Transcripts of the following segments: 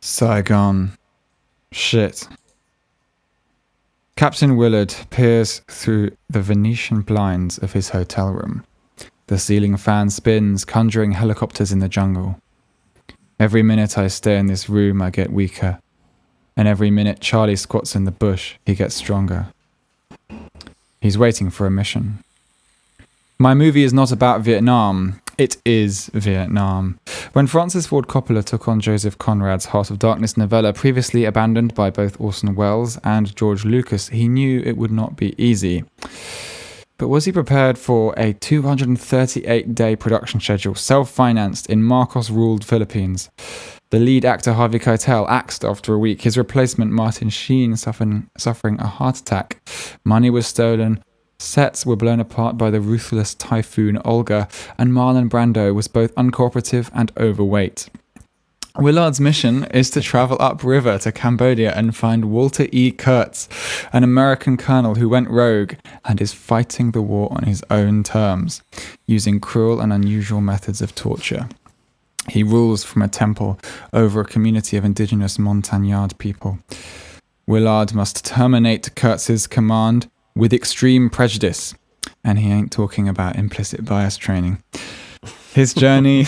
Saigon. Shit. Captain Willard peers through the Venetian blinds of his hotel room. The ceiling fan spins, conjuring helicopters in the jungle. Every minute I stay in this room, I get weaker. And every minute Charlie squats in the bush, he gets stronger. He's waiting for a mission. My movie is not about Vietnam. It is Vietnam. When Francis Ford Coppola took on Joseph Conrad's Heart of Darkness novella, previously abandoned by both Orson Welles and George Lucas, he knew it would not be easy. But was he prepared for a 238-day production schedule, self-financed in Marcos-ruled Philippines? The lead actor Harvey Keitel axed after a week. His replacement Martin Sheen suffering a heart attack. Money was stolen. Sets were blown apart by the ruthless typhoon Olga, and Marlon Brando was both uncooperative and overweight. Willard's mission is to travel upriver to Cambodia and find Walter E. Kurtz, an American colonel who went rogue and is fighting the war on his own terms, using cruel and unusual methods of torture. He rules from a temple over a community of indigenous Montagnard people. Willard must terminate Kurtz's command with extreme prejudice. And he ain't talking about implicit bias training. His journey...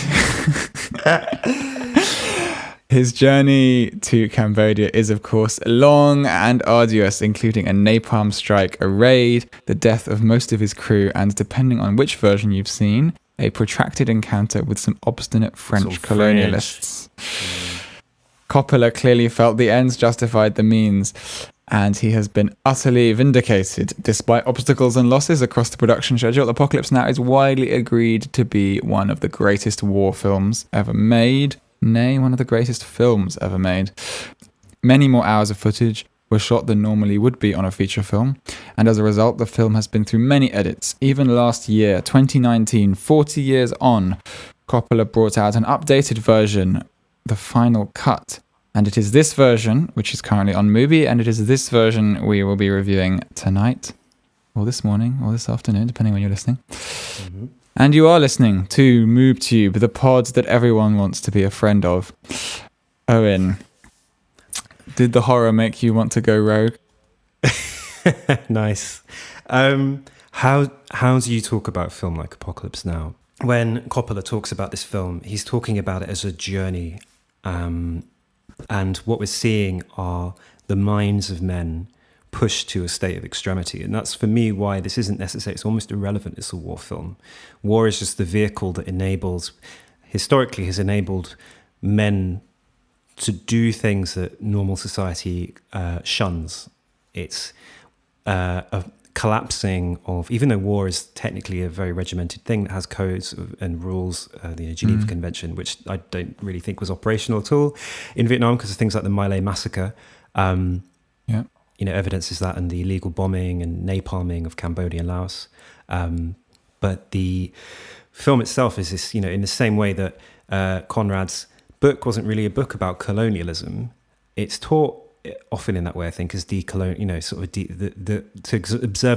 His journey to Cambodia is, of course, long and arduous, including a napalm strike, a raid, the death of most of his crew, and, depending on which version you've seen, a protracted encounter with some obstinate French colonialists. Coppola clearly felt the ends justified the means, and he has been utterly vindicated. Despite obstacles and losses across the production schedule, Apocalypse Now is widely agreed to be one of the greatest war films ever made. Nay, one of the greatest films ever made. Many more hours of footage were shot than normally would be on a feature film, and as a result, the film has been through many edits. Even last year, 2019, 40 years on, Coppola brought out an updated version, the final cut, and it is this version, which is currently on Mubi, and it is this version we will be reviewing tonight, or this morning, or this afternoon, depending on when you're listening. Mm-hmm. And you are listening to MoobTube, the pod that everyone wants to be a friend of. Owen, did the horror make you want to go rogue? Nice. How do you talk about a film like Apocalypse Now? When Coppola talks about this film, he's talking about it as a journey. And what we're seeing are the minds of men pushed to a state of extremity. And that's, for me, why this isn't necessary. It's almost irrelevant. It's a war film. War is just the vehicle that historically has enabled men to do things that normal society shuns. It's a collapsing of, even though war is technically a very regimented thing that has codes and rules, the Geneva Convention, which I don't really think was operational at all in Vietnam because of things like the My Lai massacre. Evidence is that, and the illegal bombing and napalming of Cambodia and Laos. But the film itself is this, in the same way that Conrad's book wasn't really a book about colonialism. It's taught often in that way, I think, as to observe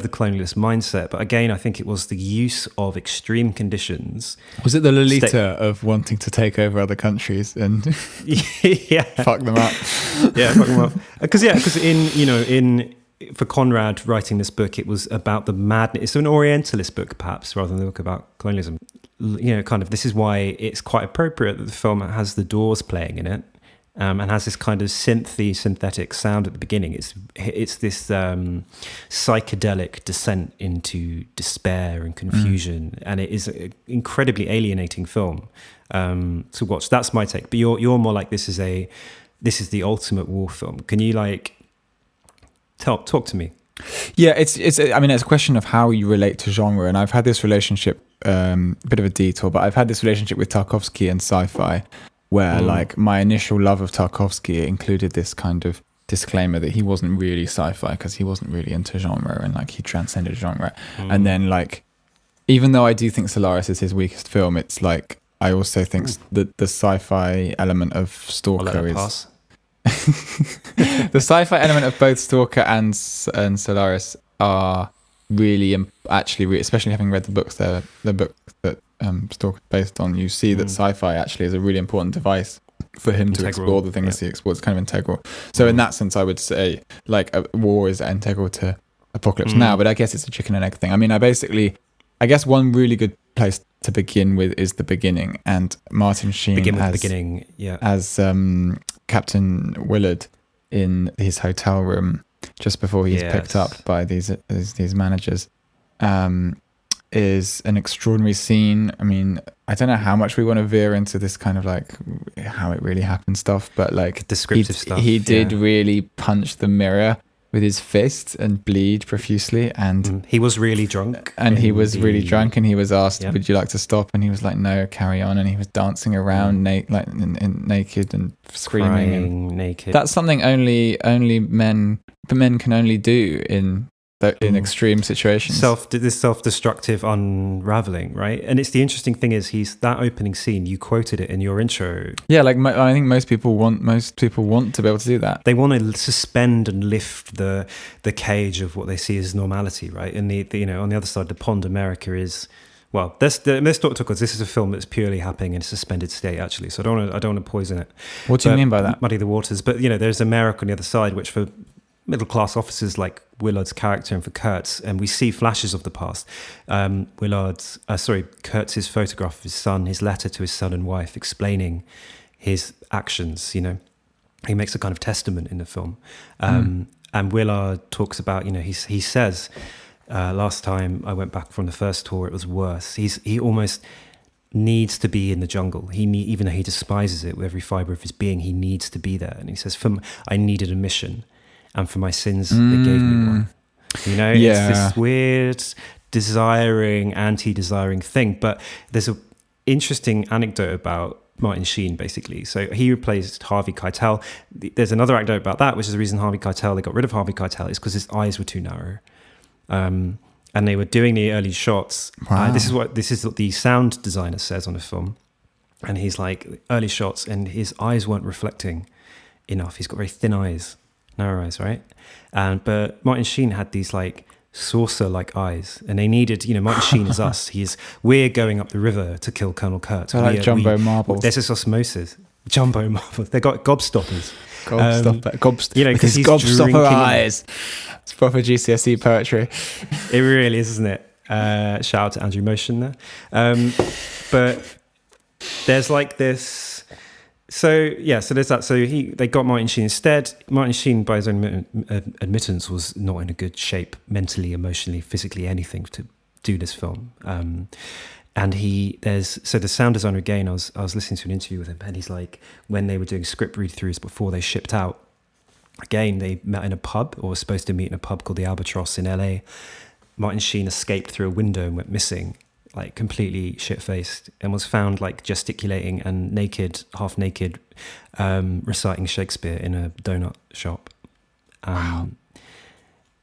the colonialist mindset. But again, I think it was the use of extreme conditions. Was it the Lolita of wanting to take over other countries and fuck them up? Yeah, fuck them up. Because for Conrad writing this book, it was about the madness. It's an Orientalist book, perhaps, rather than a book about colonialism. This is why it's quite appropriate that the film has the Doors playing in it. And has this kind of synthetic sound at the beginning. It's this psychedelic descent into despair and confusion, and it is an incredibly alienating film to watch. That's my take. But you're more like this is the ultimate war film. Can you talk to me? Yeah, it's a question of how you relate to genre, and I've had this relationship, bit of a detour, but I've had this relationship with Tarkovsky and sci-fi, where my initial love of Tarkovsky included this kind of disclaimer that he wasn't really sci-fi because he wasn't really into genre, and he transcended genre. And then even though I do think Solaris is his weakest film, it's I also think that the sci-fi element of Stalker is the sci-fi element of both Stalker and Solaris are really actually, especially having read the books, the book that Stalker is based on, you see that sci-fi actually is a really important device for him to Integral, explore the things he explores, kind of integral. So in that sense, I would say like a war is integral to Apocalypse Now, but I guess it's a chicken and egg thing. I mean, I guess one really good place to begin with is the beginning, and Martin Sheen as Captain Willard in his hotel room just before he's picked up by these managers. Is an extraordinary scene. I mean, I don't know how much we want to veer into this kind of like how it really happened stuff, but like descriptive stuff. He did really punch the mirror with his fist and bleed profusely, and he was really drunk. And he was really drunk, and he was asked, "Would you like to stop?" And he was like, "No, carry on." And he was dancing around naked and screaming, crying, and naked. That's something only men can only do in extreme situations. This self-destructive unraveling, right? And it's the interesting thing is that opening scene, you quoted it in your intro. Yeah, like I think most people want to be able to do that. They want to suspend and lift the cage of what they see as normality, right? And the on the other side of the pond, America is. Well, let's talk because this is a film that's purely happening in a suspended state, actually. So I don't want to poison it. What do you mean by that? Muddy the waters. But there's America on the other side, which for middle-class officers like Willard's character and for Kurtz, and we see flashes of the past. Kurtz's photograph of his son, his letter to his son and wife explaining his actions, he makes a kind of testament in the film. And Willard talks about, he says, last time I went back from the first tour, it was worse. He almost needs to be in the jungle. Even though he despises it with every fiber of his being, he needs to be there. And he says, I needed a mission. And for my sins, they gave me one. It's this weird, anti-desiring thing. But there's an interesting anecdote about Martin Sheen, basically. So he replaced Harvey Keitel. There's another anecdote about that, which is the reason they got rid of Harvey Keitel, is because his eyes were too narrow. And they were doing the early shots. Wow. This is what the sound designer says on the film. And he's like, early shots, and his eyes weren't reflecting enough. He's got very thin eyes. Narrow eyes, right? But Martin Sheen had these like saucer-like eyes, and they needed, Martin Sheen is us. We're going up the river to kill Colonel Kurtz. So like jumbo marbles. There's this osmosis. Jumbo marbles. They got gobstoppers. Because he's gobstopper eyes. It's proper GCSE poetry. It really is, isn't it? Shout out to Andrew Motion there. But there's like this. So there's that. So they got Martin Sheen instead. Martin Sheen, by his own admittance, was not in a good shape mentally, emotionally, physically, anything to do this film. And the sound designer again. I was listening to an interview with him, and he's like, when they were doing script read-throughs before they shipped out, again they met in a pub, or were supposed to meet in a pub called the Albatross in LA. Martin Sheen escaped through a window and went missing, like completely shit-faced, and was found like gesticulating and naked, half naked, reciting Shakespeare in a donut shop. Wow.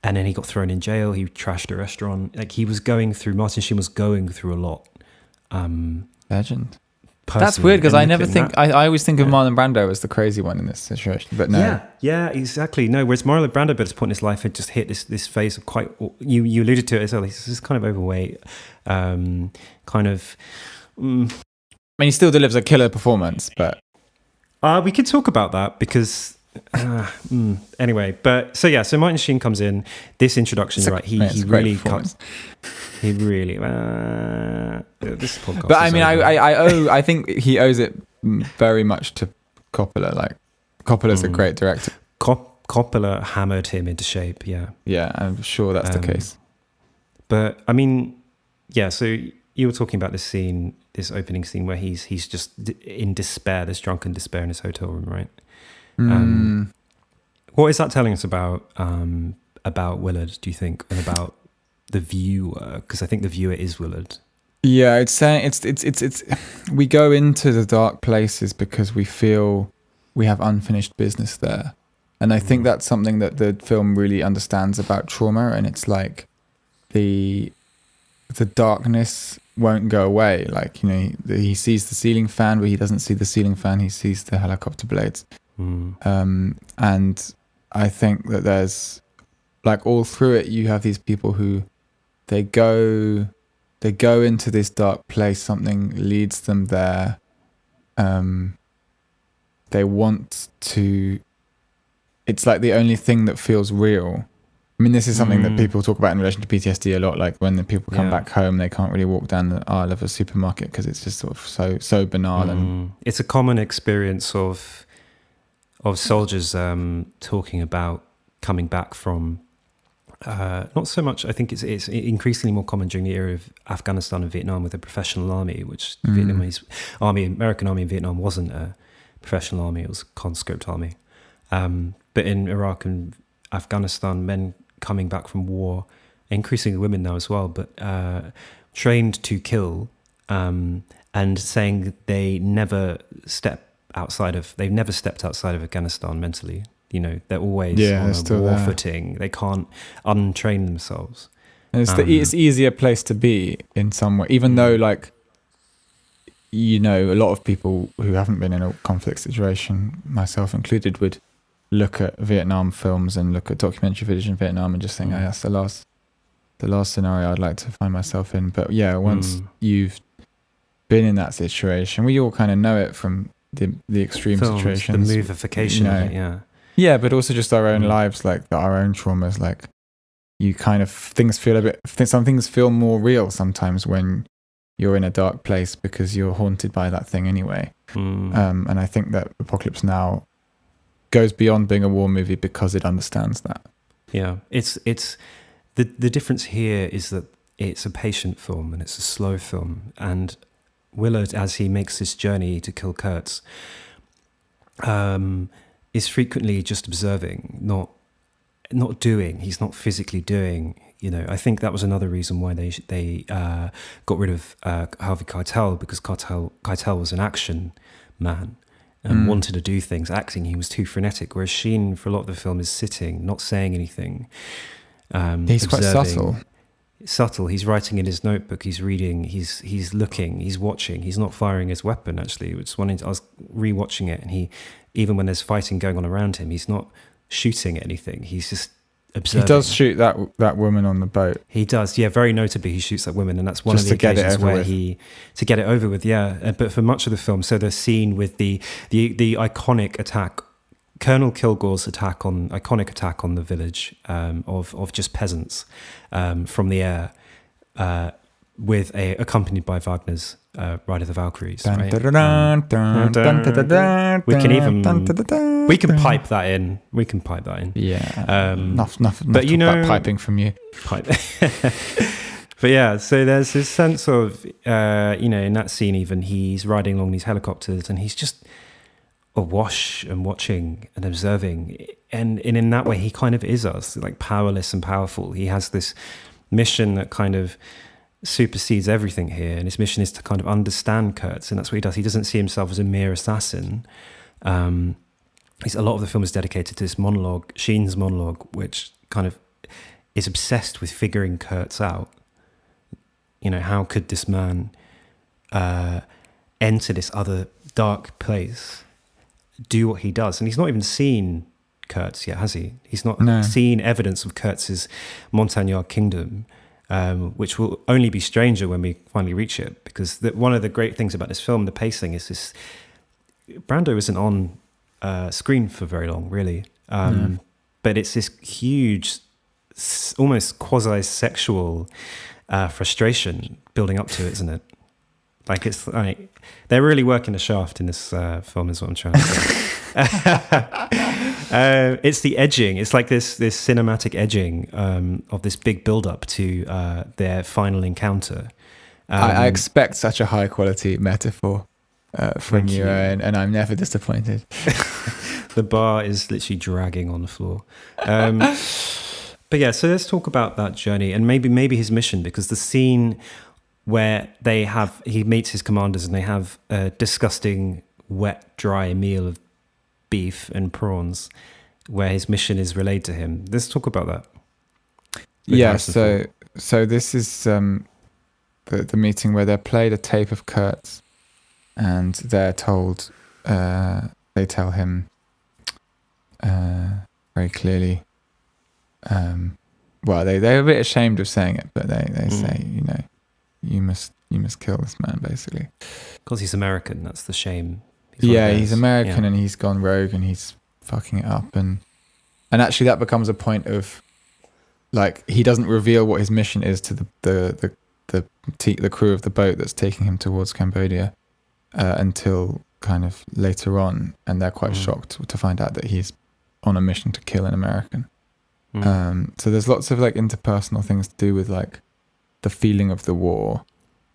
And then he got thrown in jail. He trashed a restaurant. Like Martin Sheen was going through a lot. Legend. That's weird because I never think I always think of Marlon Brando as the crazy one in this situation, but no. Yeah, exactly. No, whereas Marlon Brando, at this point in his life, had just hit this phase of quite. You alluded to it as well. He's kind of overweight, kind of. I mean, he still delivers a killer performance, but we could talk about that because. Anyway, so Martin Sheen comes in. This introduction, right? He really cuts. He really. This podcast. But I mean, I think he owes it very much to Coppola. Like, Coppola's a great director. Coppola hammered him into shape. Yeah. Yeah, I'm sure that's the case. But I mean, so you were talking about this opening scene where he's just in despair, this drunken despair in his hotel room, right? What is that telling us about Willard, do you think, and about the viewer? Because I think the viewer is Willard. Yeah, it's saying it's we go into the dark places because we feel we have unfinished business there, and I think that's something that the film really understands about trauma, and it's like the darkness won't go away. Like, he sees the ceiling fan, but he doesn't see the ceiling fan. He sees the helicopter blades. And I think that there's like all through it, you have these people who they go into this dark place. Something leads them there. they want to. It's like the only thing that feels real. I mean, this is something that people talk about in relation to PTSD a lot. Like when the people come back home, they can't really walk down the aisle of a supermarket because it's just sort of so banal. And it's a common experience of soldiers talking about coming back from. Not so much. I think it's increasingly more common during the era of Afghanistan and Vietnam with the professional army, which Vietnamese army, American army in Vietnam wasn't a professional army; it was a conscript army. But in Iraq and Afghanistan, men coming back from war, increasingly women now as well, but trained to kill, and saying they've never stepped outside of Afghanistan mentally. You know, they're always on a war footing. They can't untrain themselves. And it's easier place to be in some way, even though, like, you know, a lot of people who haven't been in a conflict situation, myself included, would look at Vietnam films and look at documentary footage in Vietnam and just think, oh, that's the last scenario I'd like to find myself in. But yeah, once you've been in that situation, we all kind of know it from the extreme films, situations, the movification of it, yeah, but also just our own lives, like our own traumas. Like, you kind of some things feel more real sometimes when you're in a dark place because you're haunted by that thing anyway. And I think that Apocalypse Now goes beyond being a war movie because it understands that. Yeah, it's the difference here is that it's a patient film and it's a slow film. And Willard, as he makes this journey to kill Kurtz, is frequently just observing, not doing. He's not physically doing. You know, I think that was another reason why they got rid of Harvey Keitel, because Keitel was an action man and wanted to do things. Acting, he was too frenetic. Whereas Sheen, for a lot of the film, is sitting, not saying anything. He's quite subtle. Subtle. He's writing in his notebook. He's reading. He's looking. He's watching. He's not firing his weapon. Actually, I was rewatching it, and even when there's fighting going on around him, he's not shooting at anything. He's just observing. He does shoot that woman on the boat. He does, yeah. Very notably, he shoots that woman, and that's one of the occasions where to get it over with, yeah. But for much of the film, so the scene with the iconic attack, Colonel Kilgore's iconic attack on the village of just peasants from the air, accompanied by Wagner's Ride of the Valkyries. Right? We can pipe that in. Yeah. Enough but you know, about piping from you. But yeah, so there's this sense of, in that scene even, he's riding along these helicopters and he's just awash and watching and observing. And in that way, he kind of is us, like powerless and powerful. He has this mission that kind of supersedes everything here. And his mission is to kind of understand Kurtz. And that's what he does. He doesn't see himself as a mere assassin. A lot of the film is dedicated to this monologue, Sheen's monologue, which kind of is obsessed with figuring Kurtz out. You know, how could this man enter this other dark place, do what he does? And he's not even seen Kurtz yet, has he? He's not seen evidence of Kurtz's Montagnard kingdom, which will only be stranger when we finally reach it. Because one of the great things about this film, the pacing, is this: Brando isn't on screen for very long, really. But it's this huge, almost quasi-sexual frustration building up to it, isn't it? Like, it's like they're really working the shaft in this film, is what I'm trying to say. It's the edging. It's like this cinematic edging of this big build-up to their final encounter. I expect such a high-quality metaphor from you, and I'm never disappointed. The bar is literally dragging on the floor. But yeah, so let's talk about that journey and maybe his mission, because the scene where he meets his commanders and they have a disgusting, wet, dry meal of beef and prawns, where his mission is relayed to him. Let's talk about that. Yeah, so this is the meeting where they're played a tape of Kurtz, and they're told, they tell him very clearly, well, they're a bit ashamed of saying it, but they say, you know, you must kill this man, basically. Because he's American, that's the shame. He's American and he's gone rogue and he's fucking it up, and actually that becomes a point of like he doesn't reveal what his mission is to the crew of the boat that's taking him towards Cambodia until kind of later on, and they're quite shocked to find out that he's on a mission to kill an American. So there's lots of like interpersonal things to do with like the feeling of the war.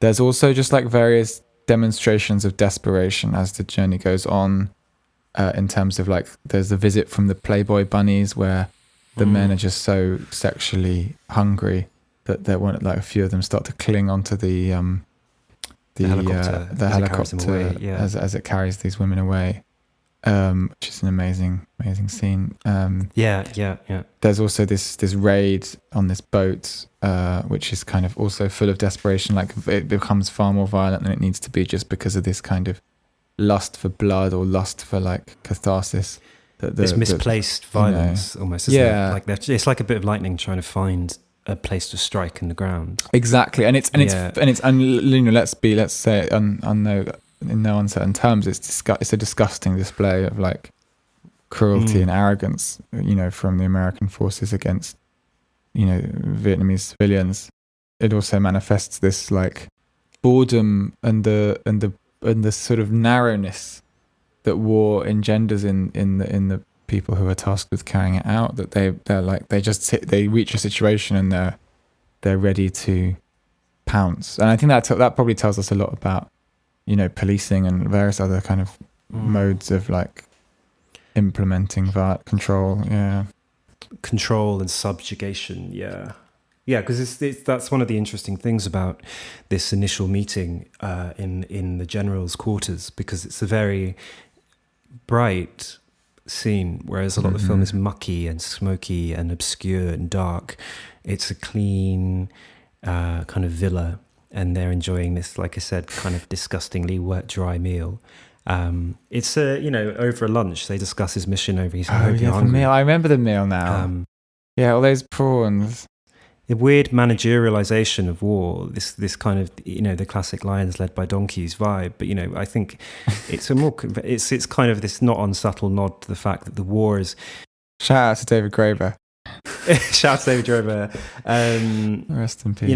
There's also just like various demonstrations of desperation as the journey goes on, in terms of like there's a visit from the Playboy bunnies where the men are just so sexually hungry that they want, like a few of them start to cling onto the helicopter as it carries these women away, which is an amazing scene. There's also this raid on this boat, which is kind of also full of desperation. Like it becomes far more violent than it needs to be just because of this kind of lust for blood or lust for like catharsis. This misplaced violence, almost. Isn't it? Like it's like a bit of lightning trying to find a place to strike in the ground. Exactly, and let's say in no uncertain terms, it's a disgusting display of like cruelty and arrogance, from the American forces against, Vietnamese civilians. It also manifests this like boredom and the sort of narrowness that war engenders in the people who are tasked with carrying it out. That they reach a situation and they're ready to pounce. And I think that probably tells us a lot about policing and various other kind of modes of like implementing control. Control and subjugation. Because that's one of the interesting things about this initial meeting in the general's quarters, because it's a very bright scene, whereas a lot of the film is mucky and smoky and obscure and dark. It's a clean kind of villa, and they're enjoying this, like I said, kind of disgustingly wet, dry meal. It's over a lunch. They discuss his mission over his the meal. I remember the meal now. All those prawns. The weird managerialization of war, this kind of, the classic lions led by donkeys vibe. But, I think it's it's kind of this not unsubtle nod to the fact that the war is... Shout out to David Graeber. Shout out to David Graeber. Rest in peace.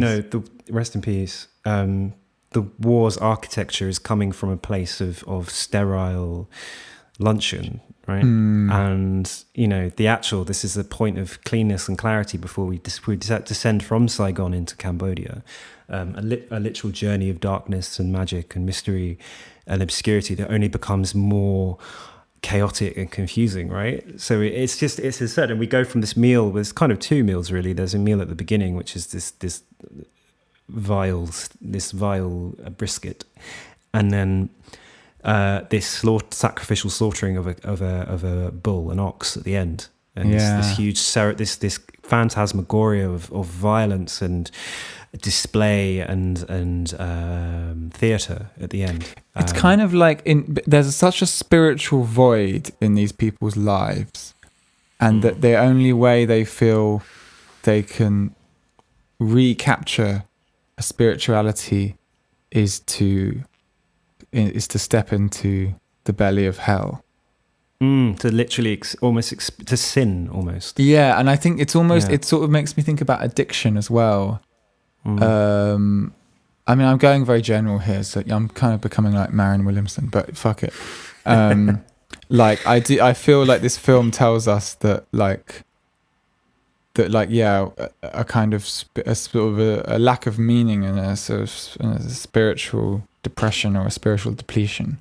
Rest in peace. The war's architecture is coming from a place of sterile luncheon, right? And this is a point of cleanness and clarity before we descend from Saigon into Cambodia, a literal journey of darkness and magic and mystery and obscurity that only becomes more chaotic and confusing, right? So it's as said, and we go from this meal. There's kind of two meals really. There's a meal at the beginning, which is this vile brisket, and then this sacrificial slaughtering of a bull, an ox, at the end, and this huge this phantasmagoria of violence and display and theatre at the end. It's kind of like there's such a spiritual void in these people's lives, and that the only way they feel they can recapture a spirituality is to step into the belly of hell, to literally to sin almost. And I think it's almost it sort of makes me think about addiction as well. I mean, I'm going very general here, so I'm kind of becoming like Marianne Williamson, but fuck it. I feel like this film tells us that a kind of a sort of a lack of meaning and a sort of a spiritual depression or a spiritual depletion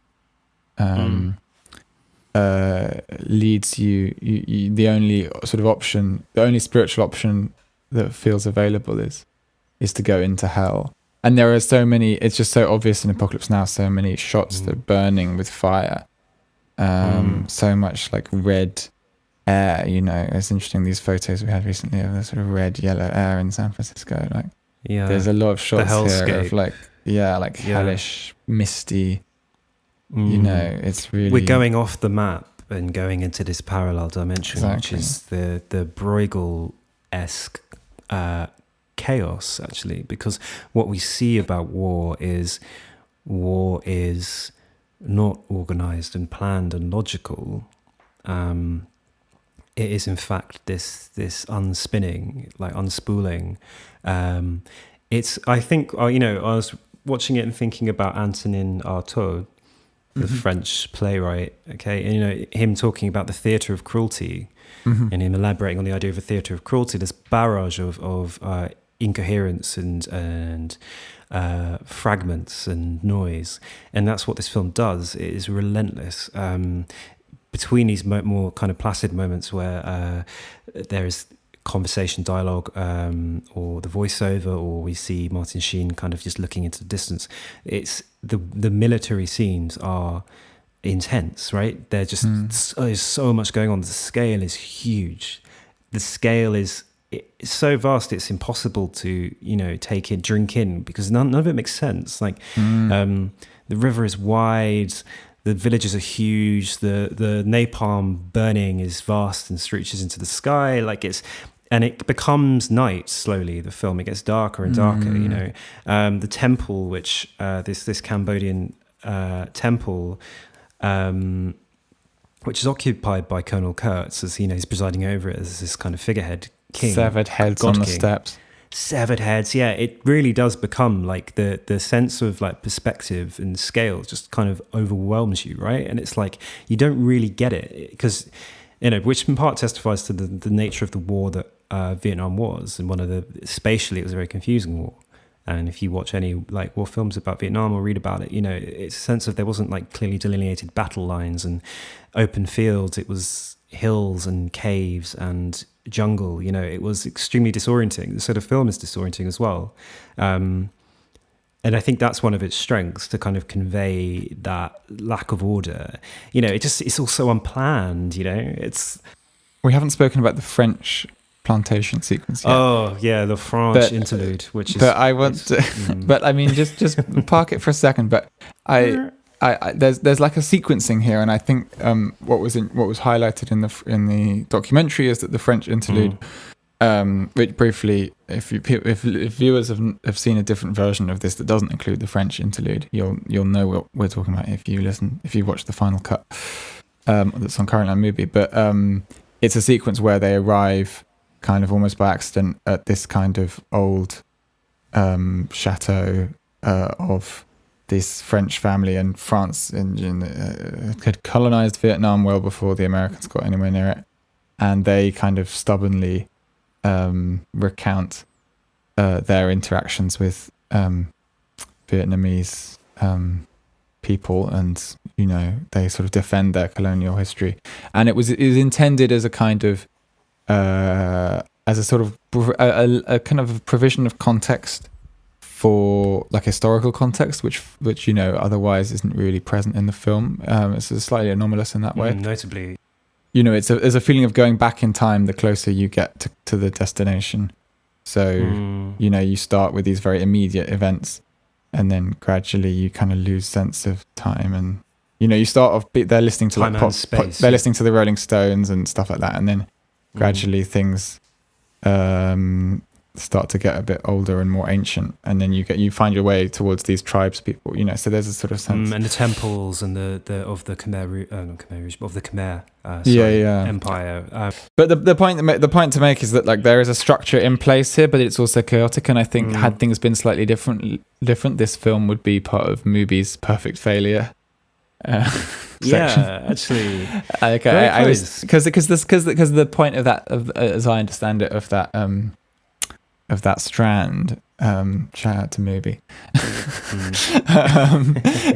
leads you the only sort of option, the only spiritual option that feels available is to go into hell. And there are so many, it's just so obvious in Apocalypse Now, so many shots that are burning with fire, so much like red air, it's interesting, these photos we had recently of the sort of red yellow air in San Francisco, there's a lot of shots here of hellish, misty, it's really... We're going off the map and going into this parallel dimension, which is the Bruegel-esque chaos, actually, because what we see about war is not organized and planned and logical. It is in fact this unspinning, like unspooling. It's, I think, I was watching it and thinking about Antonin Artaud, the French playwright, okay, and him talking about the theatre of cruelty, and him elaborating on the idea of a theatre of cruelty, this barrage of incoherence and fragments and noise, and that's what this film does. It is relentless. Between these more kind of placid moments where there is conversation, dialogue, or the voiceover, or we see Martin Sheen kind of just looking into the distance, it's the military scenes are intense, right? They're just there's so much going on. The scale is huge. The scale is so vast it's impossible to take in, drink in, because none of it makes sense. Like the river is wide. The villages are huge. The napalm burning is vast and stretches into the sky. And it becomes night slowly. The film, it gets darker and darker. The temple, which this Cambodian temple, which is occupied by Colonel Kurtz, as he's presiding over it as this kind of figurehead king, severed heads on the steps. Severed heads, yeah. It really does become like the sense of like perspective and scale just kind of overwhelms you, right? And it's like you don't really get it because, which in part testifies to the nature of the war that Vietnam was, and spatially it was a very confusing war. And if you watch any like war films about Vietnam or read about it, it's a sense of there wasn't like clearly delineated battle lines and open fields. It was hills and caves and jungle. It was extremely disorienting. So the film is disorienting as well, and I think that's one of its strengths, to kind of convey that lack of order. It's also unplanned. We haven't spoken about the French plantation sequence yet. Oh yeah, the French interlude, which is. But I want to, but I mean, just park it for a second. But there's like a sequencing here, and I think what was highlighted in the documentary is that the French interlude, which briefly, if viewers have seen a different version of this that doesn't include the French interlude, you'll know what we're talking about if you watch the final cut that's on Current Line Movie. But it's a sequence where they arrive kind of almost by accident at this kind of old chateau of this French family, and France had colonized Vietnam well before the Americans got anywhere near it, and they kind of stubbornly recount their interactions with Vietnamese people, and they sort of defend their colonial history, and it was intended as a kind of as a sort of a kind of provision of context for like historical context, which otherwise isn't really present in the film. It's slightly anomalous in that way. Notably, there's a feeling of going back in time the closer you get to the destination. So you start with these very immediate events, and then gradually you kind of lose sense of time, and you start off they're listening to time like and space. They're listening to the Rolling Stones and stuff like that, and then gradually things start to get a bit older and more ancient, and then you find your way towards these tribes people, so there's a sort of sense, and the temples and the of the Khmer not Khmer Rouge, but of the Khmer Empire. But the point to make is that like there is a structure in place here, but it's also chaotic, and I think had things been slightly different, this film would be part of Mubi's perfect failure. Yeah, actually, okay, I was because the point of that, as I understand it, of that strand, shout out to Mubi,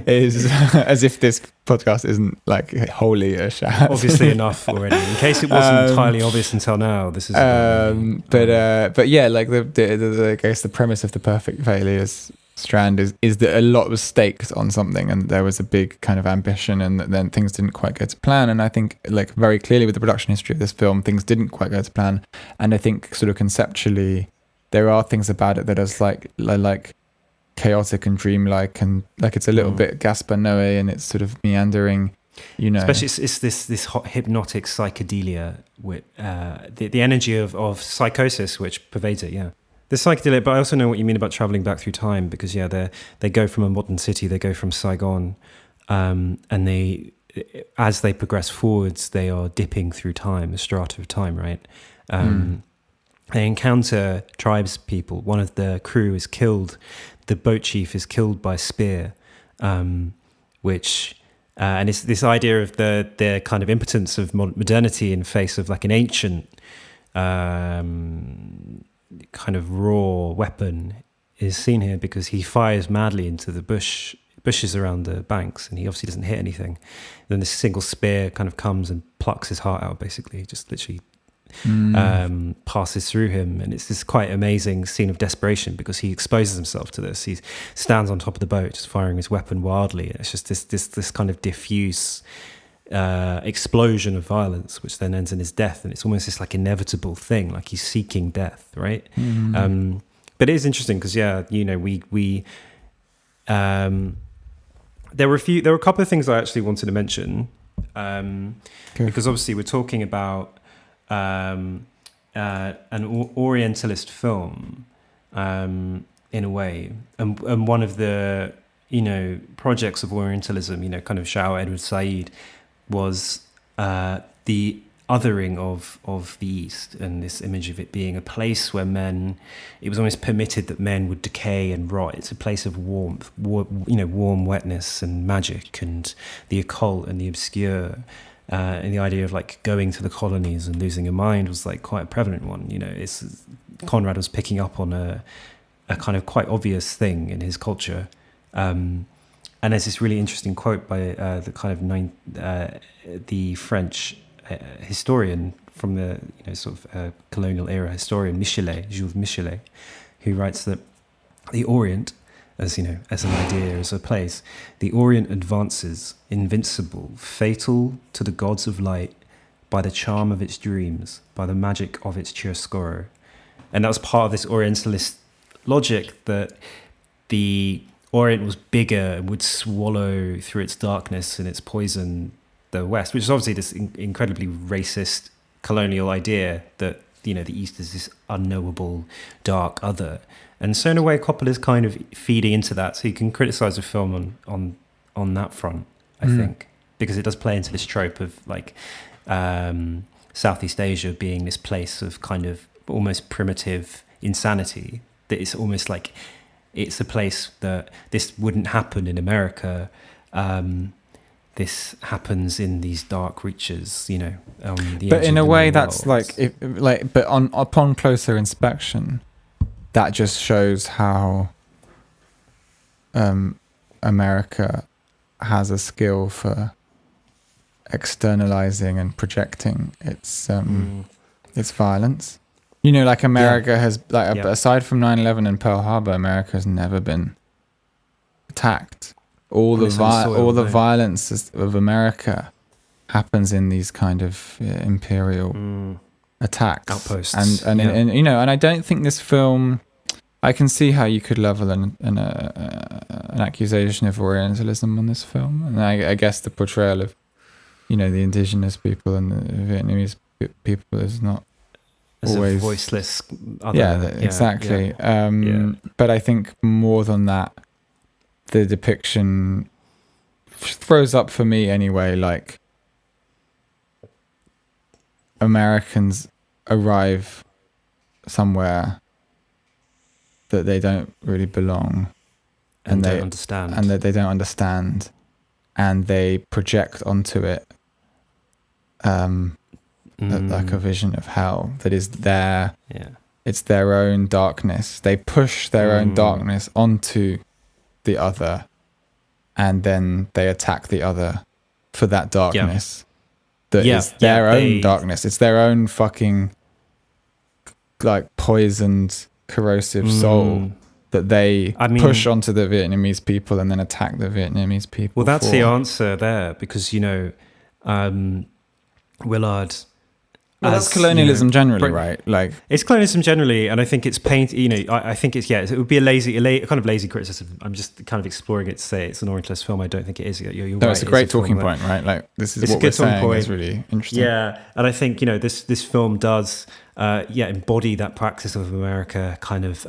is as if this podcast isn't like wholly a shout out. Obviously enough already. In case it wasn't entirely obvious until now, this is. But yeah, like I guess the premise of the perfect failures strand is that a lot was staked on something, and there was a big kind of ambition, and then things didn't quite go to plan. And I think like very clearly with the production history of this film, things didn't quite go to plan. And I think sort of conceptually, there are things about it that is like chaotic and dreamlike, and like it's a little bit Gaspar Noé, and it's sort of meandering, Especially it's this hot hypnotic psychedelia with the energy of psychosis which pervades it. Yeah, the psychedelic. But I also know what you mean about traveling back through time, because they go from a modern city, they go from Saigon, and they, as they progress forwards, they are dipping through time, a strata of time, right? They encounter tribes people. One of the crew is killed. The boat chief is killed by spear, which and it's this idea of the kind of impotence of modernity in face of like an ancient kind of raw weapon is seen here, because he fires madly into the bushes around the banks, and he obviously doesn't hit anything. Then this single spear kind of comes and plucks his heart out, basically. He just literally passes through him, and it's this quite amazing scene of desperation, because he exposes himself to this. He stands on top of the boat just firing his weapon wildly. It's just this kind of diffuse explosion of violence, which then ends in his death, and it's almost this like inevitable thing, like he's seeking death, right? But it is interesting because we there were a couple of things I actually wanted to mention, because obviously we're talking about an Orientalist film in a way, and one of the projects of Orientalism, kind of Shah Edward Said, was the othering of the East, and this image of it being a place where it was almost permitted that men would decay and rot. It's a place of warmth, warm wetness and magic and the occult and the obscure. And the idea of like going to the colonies and losing your mind was like quite a prevalent one. Conrad was picking up on a kind of quite obvious thing in his culture. And there's this really interesting quote by the kind of the French historian from the sort of colonial era historian Jules Michelet, who writes that the Orient, as an idea, as a place, the Orient advances, invincible, fatal to the gods of light, by the charm of its dreams, by the magic of its chiaroscuro. And that was part of this Orientalist logic, that the Orient was bigger and would swallow through its darkness and its poison the West, which is obviously this incredibly racist colonial idea that the East is this unknowable dark other. And so in a way Coppola's kind of feeding into that, so you can criticize a film on that front, I think, because it does play into this trope of like Southeast Asia being this place of kind of almost primitive insanity, that it's almost like it's a place that this wouldn't happen in America. This happens in these dark reaches, but in a way, that's but upon closer inspection, that just shows how America has a skill for externalizing and projecting its violence. Like America has, aside from 9/11 and Pearl Harbor, America has never been attacked. All the violence of America happens in these kind of imperial attacks, outposts, and I don't think this film. I can see how you could level an accusation of Orientalism on this film, and I guess the portrayal of the indigenous people and the Vietnamese people is not as always a voiceless other. Exactly. But I think more than that, the depiction throws up for me anyway, like Americans arrive somewhere that they don't really belong, and they don't understand, and that they don't understand, and they project onto it like a vision of hell that is their it's their own darkness. They push their own darkness onto the other, and then they attack the other for that darkness that is their own darkness. It's their own fucking like poisoned, corrosive soul that they push onto the Vietnamese people and then attack the Vietnamese people. Well, that's the answer there, because Willard. Well, that's colonialism generally, right? Like it's colonialism generally, and I think it's I think it's it would be a kind of lazy criticism. I'm just kind of exploring it to say it's an Orientalist film. I don't think it is. You're right. It's a great talking point, right? Like this is what we're saying is really interesting. Yeah, and I think this film does embody that praxis of America, kind of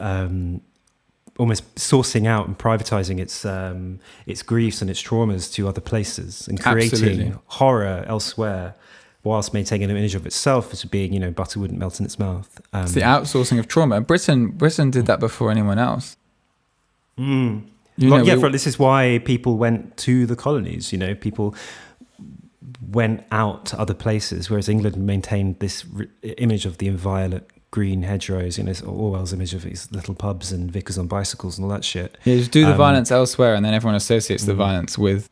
almost sourcing out and privatizing its griefs and its traumas to other places and creating Absolutely. horror elsewhere, whilst maintaining an image of itself as being, you know, butter wouldn't melt in its mouth. It's the outsourcing of trauma. Britain did that before anyone else. This is why people went to the colonies. You know, people went out to other places, whereas England maintained this image of the inviolate green hedgerows, you know, Orwell's image of these little pubs and vicars on bicycles and all that shit. Yeah, just do the violence elsewhere, and then everyone associates the violence with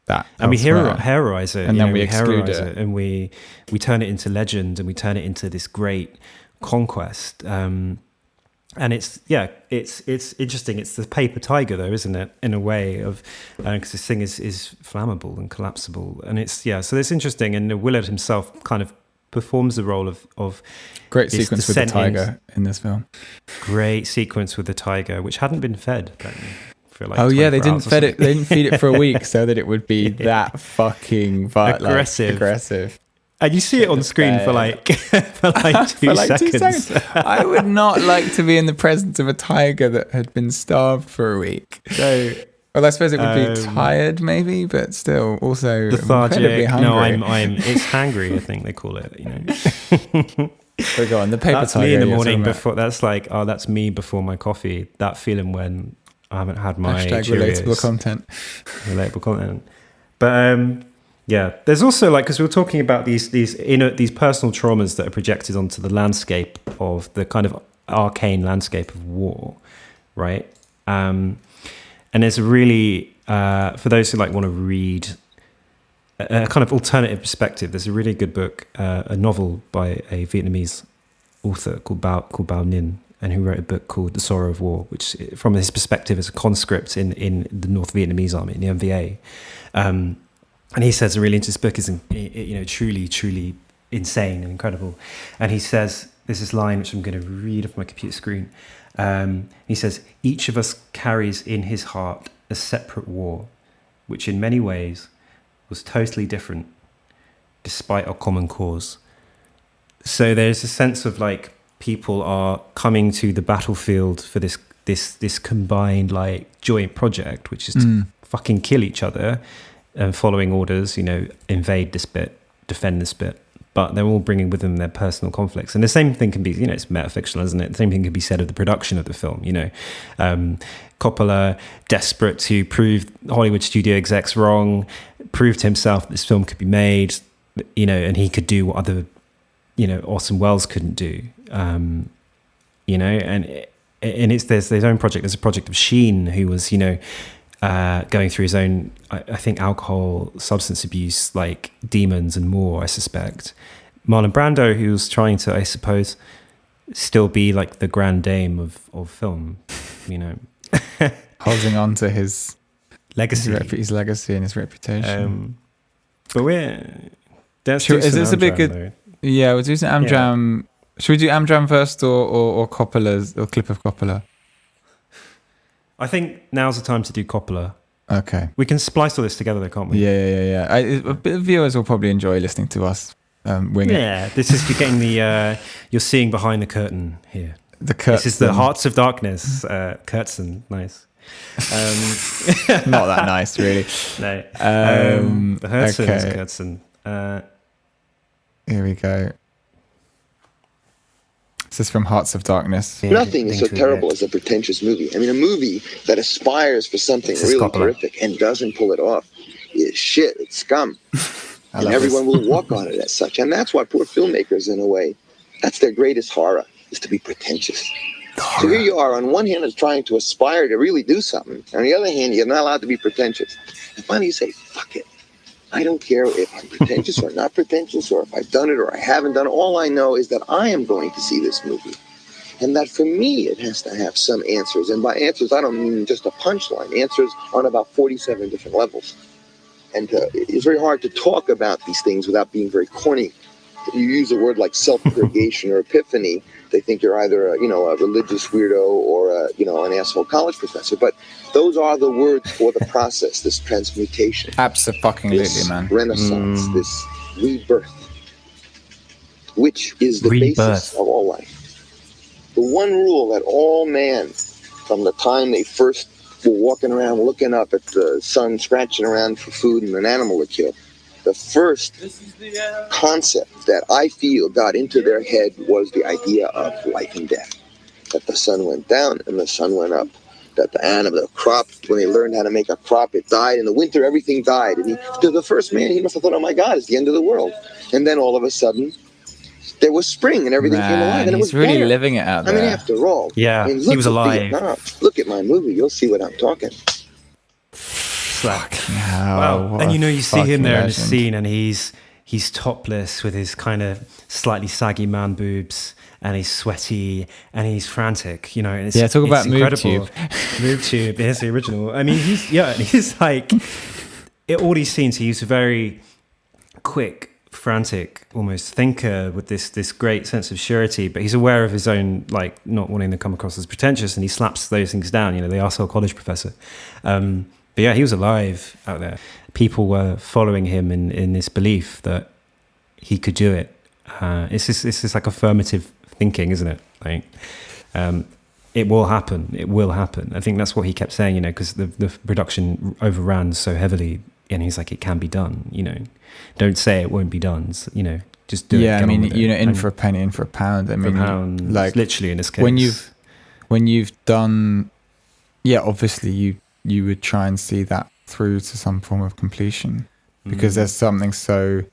that. And elsewhere. we heroize it, and then we exclude heroize it, and we turn it into legend, and we turn it into this great conquest. And it's interesting. It's the paper tiger, though, isn't it? In a way of, because this thing is flammable and collapsible, and so it's interesting. And Willard himself kind of performs the role of great sequence with the tiger in this film. Great sequence with the tiger, which hadn't been fed. For like they didn't feed it. They didn't feed it for a week so that it would be that fucking aggressive. And you see it on screen for like 2 seconds. I would not like to be in the presence of a tiger that had been starved for a week. So, well, I suppose it would be tired, maybe, but still, also incredibly hungry. No, it's hangry. I think they call it. You know. So go on, the paper that's tiger. Me in the morning before. That's like, that's me before my coffee. That feeling when I haven't had my relatable content. Relatable content, but there's also like, because we were talking about these personal traumas that are projected onto the landscape of the kind of arcane landscape of war, right? And there's a really, for those who like want to read a kind of alternative perspective, there's a really good book, a novel by a Vietnamese author called Bao Ninh, and who wrote a book called The Sorrow of War, which from his perspective is a conscript in the North Vietnamese army, in the MVA. And he says a really interesting book is, you know, truly, truly insane and incredible. And he says, there's this line which I'm going to read off my computer screen. He says, each of us carries in his heart a separate war, which in many ways was totally different, despite our common cause. So there's a sense of like people are coming to the battlefield for this combined like joint project, which is to fucking kill each other and following orders, you know, invade this bit, defend this bit. But they're all bringing with them their personal conflicts. And the same thing can be, you know, it's metafictional, isn't it? The same thing can be said of the production of the film, you know. Coppola, desperate to prove Hollywood studio execs wrong, proved to himself that this film could be made, you know, and he could do what other, you know, Orson Welles couldn't do, you know. And there's his own project. There's a project of Sheen, who was, you know, going through his own, I think, alcohol, substance abuse, like demons and more, I suspect. Marlon Brando, who was trying to, I suppose, still be like the grand dame of film, you know. Holding on to his legacy. His legacy and his reputation. But is this a bit good? Though. Yeah, we'll do some Amdram. Yeah. Should we do Amdram first or Coppola's, or clip of Coppola? I think now's the time to do Coppola. Okay. We can splice all this together, though, can't we? Yeah. Viewers will probably enjoy listening to us wing it. Yeah, this is, you're getting you're seeing behind the curtain here. The curtain. This is the Hearts of Darkness, Kurtz, nice. Not that nice, really. No. The Hertzens, okay. Kurtzen. Here we go. This is from Hearts of Darkness. Nothing is so terrible as a pretentious movie. I mean, a movie that aspires for something really terrific and doesn't pull it off is shit. It's scum. And everyone will walk on it as such. And that's why poor filmmakers, in a way, that's their greatest horror, is to be pretentious. So here you are, on one hand, is trying to aspire to really do something. On the other hand, you're not allowed to be pretentious. And finally you say, fuck it. I don't care if I'm pretentious or not pretentious, or if I've done it or I haven't done it. All I know is that I am going to see this movie. And that for me, it has to have some answers. And by answers, I don't mean just a punchline. Answers on about 47 different levels. And it's very hard to talk about these things without being very corny. You use a word like self-purgation or epiphany, they think you're either a religious weirdo or an asshole college professor. But those are the words for the process, this transmutation. Absolutely, man. Renaissance, this rebirth, which is the basis of all life. The one rule that all man from the time they first were walking around looking up at the sun, scratching around for food and an animal to kill. The first concept that I feel got into their head was the idea of life and death. That the sun went down and the sun went up. That the animal, the crop, when they learned how to make a crop, it died. In the winter, everything died. And to the first man, he must have thought, oh my God, it's the end of the world. And then all of a sudden, there was spring and everything came alive. And it was really better. living it out there. I mean, after all, yeah, I mean, he was alive. Vietnam. Look at my movie. You'll see what I'm talking. Fucking hell. Wow. And you see him there legend. in the scene, and he's topless with his kind of slightly saggy man boobs, and he's sweaty and he's frantic, and it's, talk about incredible. Move Tube, here's the original. I mean, he's like, all these scenes, he's a very quick, frantic, almost thinker with this great sense of surety, but he's aware of his own, like, not wanting to come across as pretentious, and he slaps those things down, the arsehole college professor. But yeah, he was alive out there. People were following him in this belief that he could do it. It's just like affirmative thinking, isn't it? Like, it will happen. It will happen. I think that's what he kept saying, because the production overran so heavily, and he's like, it can be done. Don't say it won't be done. Just do it. Yeah, I mean, in for a penny, in for a pound. I mean, pound, like literally in this case. When you've done, obviously you would try and see that through to some form of completion, because there's something so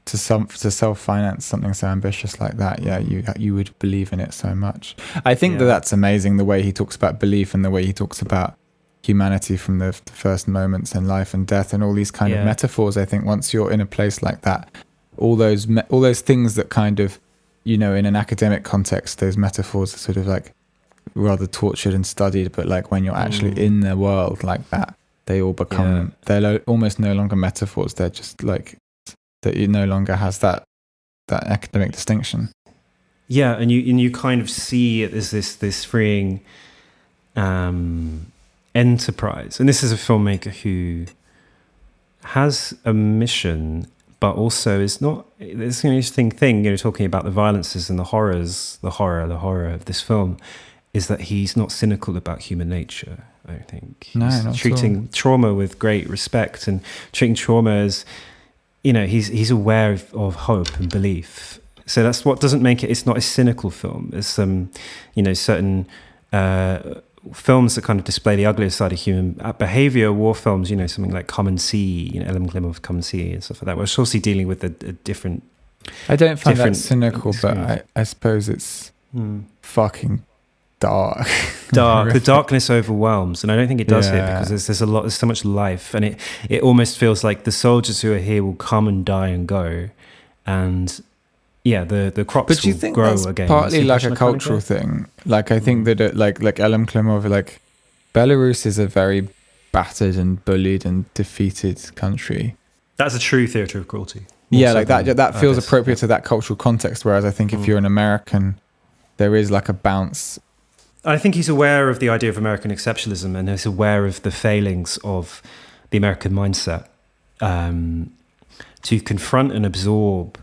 to self-finance something so ambitious like that. Yeah, you would believe in it so much. I think that's amazing, the way he talks about belief and the way he talks about humanity from the first moments in life and death and all these kind of metaphors. I think once you're in a place like that, all those things that kind of, in an academic context, those metaphors are sort of like rather tortured and studied, but like when you're actually in the world like that, they all become they're almost no longer metaphors. They're just like that. It no longer has that academic distinction. Yeah, and you kind of see it as this freeing enterprise. And this is a filmmaker who has a mission, but also is not. It's an interesting thing, talking about the violences and the horrors, the horror of this film, is that he's not cynical about human nature. I think he's treating trauma with great respect and treating trauma as, he's aware of hope and belief. So that's what doesn't make it. It's not a cynical film. There's some, certain films that kind of display the uglier side of human behavior. War films, something like Come and See, Ellen Klimov, Come and See, and stuff like that. We're obviously dealing with a different. I don't find that cynical, but I suppose it's fucking dark. The darkness overwhelms, and I don't think it does here, because there's so much life, and it almost feels like the soldiers who are here will come and die and go, and the crops but you think grow that's again. Partly like a cultural thing. Like I think that like Ellen Klimov, like Belarus is a very battered and bullied and defeated country. That's a true theatre of cruelty. Yeah, like that feels appropriate to that cultural context. Whereas I think if you're an American, there is like a bounce. I think he's aware of the idea of American exceptionalism, and he's aware of the failings of the American mindset to confront and absorb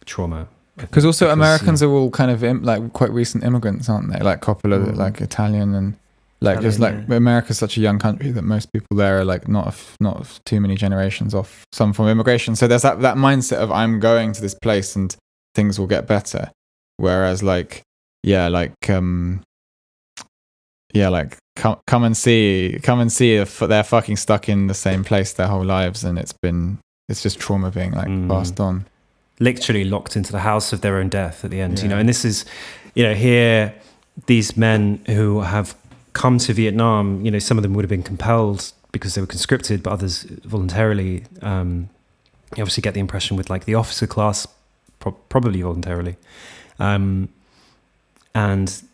trauma. Because Americans are all kind of like quite recent immigrants, aren't they? Like Coppola, like Italian, and like Italian, just like America's such a young country that most people there are like not too many generations off some form of immigration. So there's that mindset of I'm going to this place and things will get better. Whereas come and see if they're fucking stuck in the same place their whole lives, and it's just trauma being like passed on. Literally locked into the house of their own death at the end, and this is, here, these men who have come to Vietnam, some of them would have been compelled because they were conscripted, but others voluntarily. You obviously get the impression with like the officer class, probably voluntarily. And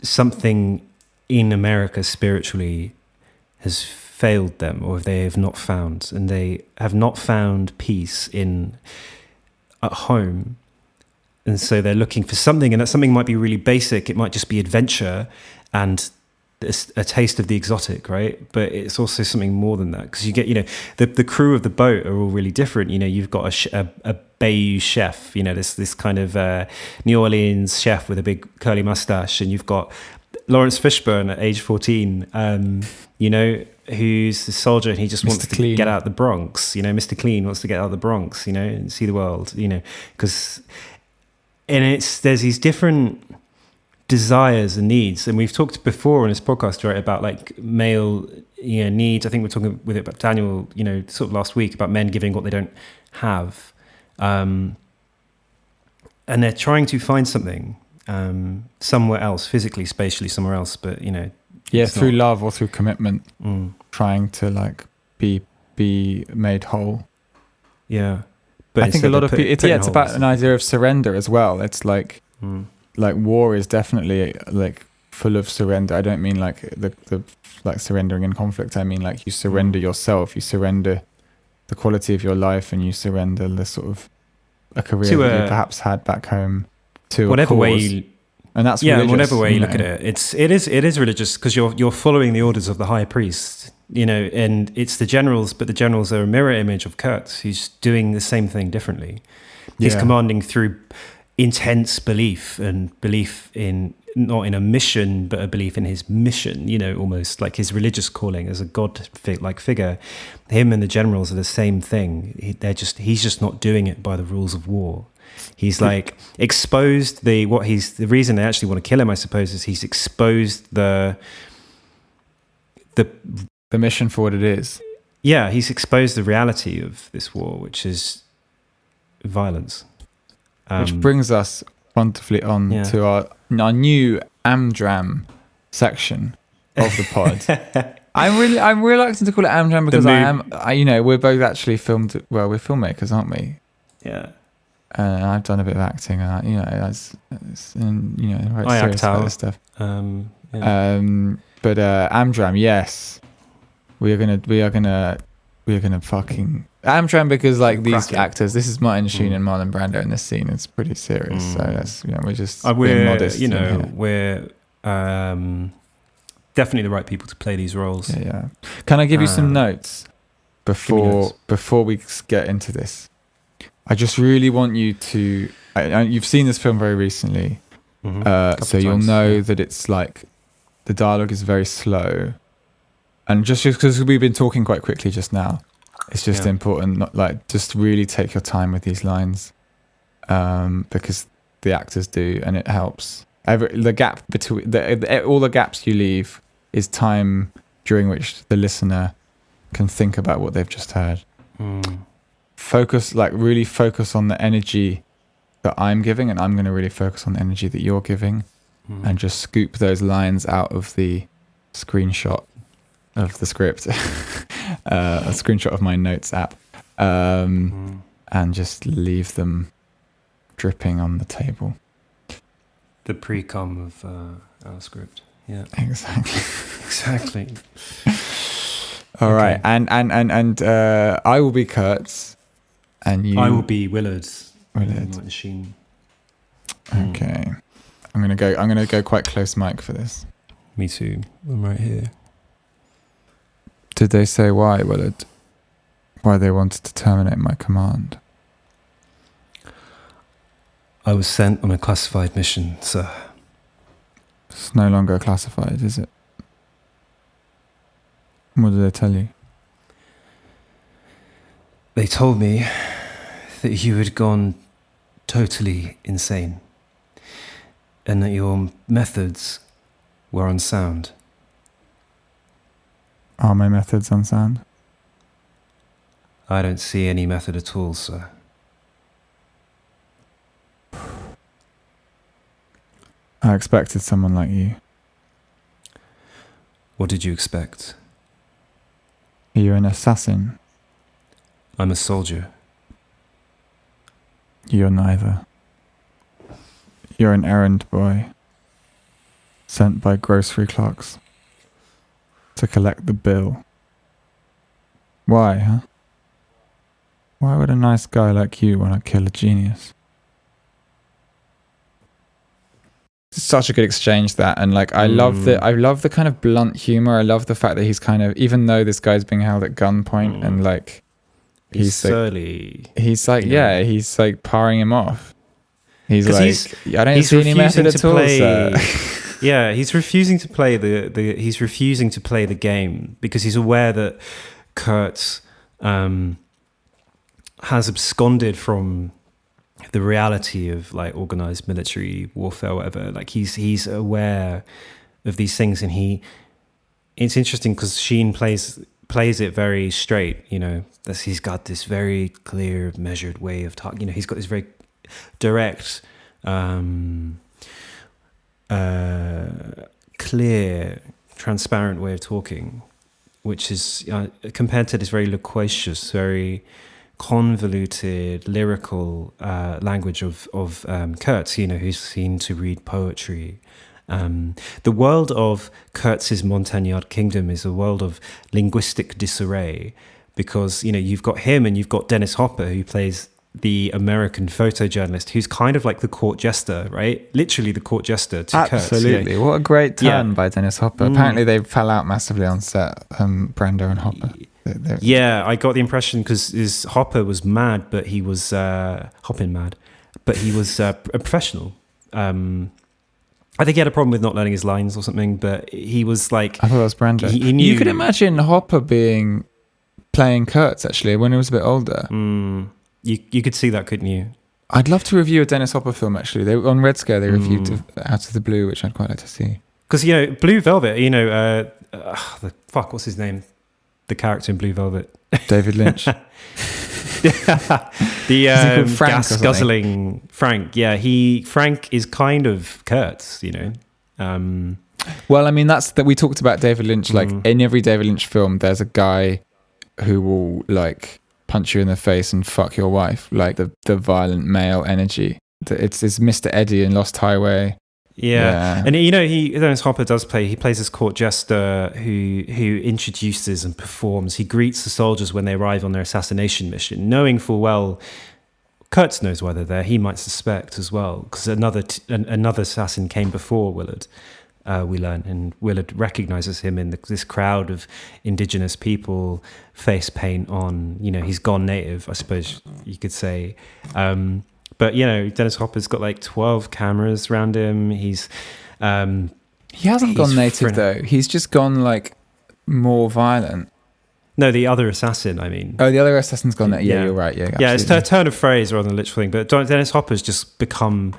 something in America spiritually has failed them, or they have not found, and they have not found peace at home. And so they're looking for something, and that something might be really basic. It might just be adventure and a taste of the exotic, right? But it's also something more than that, because you get, the crew of the boat are all really different. You've got a Bayou chef, this kind of New Orleans chef with a big curly mustache, and you've got Lawrence Fishburne at age 14, who's the soldier, and he just wants to get out of the Bronx. Mr. Clean wants to get out of the Bronx, and see the world, because, and there's these different desires and needs, and we've talked before on this podcast, right, about like male needs. I think we're talking with it about Daniel, sort of last week, about men giving what they don't have, and they're trying to find something somewhere else, physically, spatially, somewhere else, but through love or through commitment, trying to like be made whole. But I think a lot of people, it's about an idea of surrender as well. It's like war is definitely like full of surrender. I don't mean like the like surrendering in conflict. I mean like you surrender yourself, you surrender the quality of your life, and you surrender the sort of a career that you perhaps had back home to whatever a cause. Way. And that's religious, whatever way you look at it, it is religious, because you're following the orders of the high priest, and it's the generals, but the generals are a mirror image of Kurtz, who's doing the same thing differently. He's commanding through intense belief, and belief in not in a mission, but a belief in his mission. Almost like his religious calling as a god-like figure. Him and the generals are the same thing. He's just not doing it by the rules of war. He's like exposed the reason they actually want to kill him, I suppose, is he's exposed the mission for what it is. Yeah, he's exposed the reality of this war, which is violence. Which brings us wonderfully on to our new Amdram section of the pod. I'm reluctant to call it Amdram because we're both actually we're filmmakers, aren't we? Yeah. I've done a bit of acting, and I act out stuff. But Amdram, yes, we are gonna fucking Amdram, because like these actors, this is Martin Sheen and Marlon Brando in this scene. It's pretty serious, so that's we're just being modest. We're definitely the right people to play these roles. Yeah. Can I give you some notes before we get into this? I just really want you to. You've seen this film very recently, so you'll know that it's like the dialogue is very slow, and just because we've been talking quite quickly just now, it's just important. Not like just really take your time with these lines, because the actors do, and it helps. The gap between all the gaps you leave is time during which the listener can think about what they've just heard. Really focus on the energy that I'm giving, and I'm going to really focus on the energy that you're giving, and just scoop those lines out of the screenshot of the script, a screenshot of my notes app, and just leave them dripping on the table. The pre-com of our script. Yeah. Exactly. All right, and I will be Kurtz. And I will be Willard. Machine. Okay. I'm gonna go quite close mic for this. Me too. I'm right here. Did they say why, Willard? Why they wanted to terminate my command? I was sent on a classified mission, sir. It's no longer classified, is it? What did they tell you? They told me that you had gone totally insane, and that your methods were unsound. Are my methods unsound? I don't see any method at all, sir. I expected someone like you. What did you expect? You're an assassin. I'm a soldier. You're neither. You're an errand boy, sent by grocery clerks to collect the bill. Why, huh? Why would a nice guy like you want to kill a genius? such a good exchange, that. And like, I love the kind of blunt humor. I love the fact that he's kind of, even though this guy's being held at gunpoint and like, he's surly. Like, he's like, he's like parring him off. He's like, I don't he's see any method at all, sir. Yeah, he's refusing to play he's refusing to play the game because he's aware that Kurtz has absconded from the reality of like organized military warfare or whatever. Like he's aware of these things, and it's interesting because Sheen plays it very straight, you know. He's got this very clear, measured way of talking. You know, he's got this very direct, clear, transparent way of talking, which is compared to this very loquacious, very convoluted, lyrical language of Kurtz, you know, who's seen to read poetry. The world of Kurtz's Montagnard kingdom is a world of linguistic disarray, because, you know, you've got him and you've got Dennis Hopper, who plays the American photojournalist, who's kind of like the court jester, right? Literally the court jester to Kurtz. Absolutely. What a great turn by Dennis Hopper. Apparently they fell out massively on set, Brando and Hopper. Yeah, I got the impression because Hopper was mad, but he was hopping mad, but he was a professional. I think he had a problem with not learning his lines or something, but he was like... I thought it was Brando. He knew... You could imagine Hopper playing Kurtz, actually, when he was a bit older. You could see that, couldn't you? I'd love to review a Dennis Hopper film, actually. On Red Scare, they reviewed Out of the Blue, which I'd quite like to see. Because, you know, Blue Velvet, you know... what's his name? The character in Blue Velvet. David Lynch. The gas guzzling Frank. Yeah, Frank is kind of Kurtz, you know. Well, I mean, that's that we talked about David Lynch. Like in every David Lynch film, there's a guy who will like punch you in the face and fuck your wife, like the violent male energy. It's Mr. Eddie in Lost Highway. Yeah. And you know, Dennis Hopper he plays this court jester who introduces and performs. He greets the soldiers when they arrive on their assassination mission, knowing full well Kurtz knows why they're there. He might suspect as well, because another assassin came before Willard, we learn, and Willard recognizes him in this crowd of indigenous people, face paint on. You know, he's gone native, I suppose you could say. But, you know, Dennis Hopper's got like 12 cameras around him. He hasn't gone native, though. He's just gone like more violent. No, the other assassin, I mean. Oh, the other assassin's gone native. Yeah, you're right. Yeah, absolutely. It's a turn of phrase rather than a literal thing. But Dennis Hopper's just become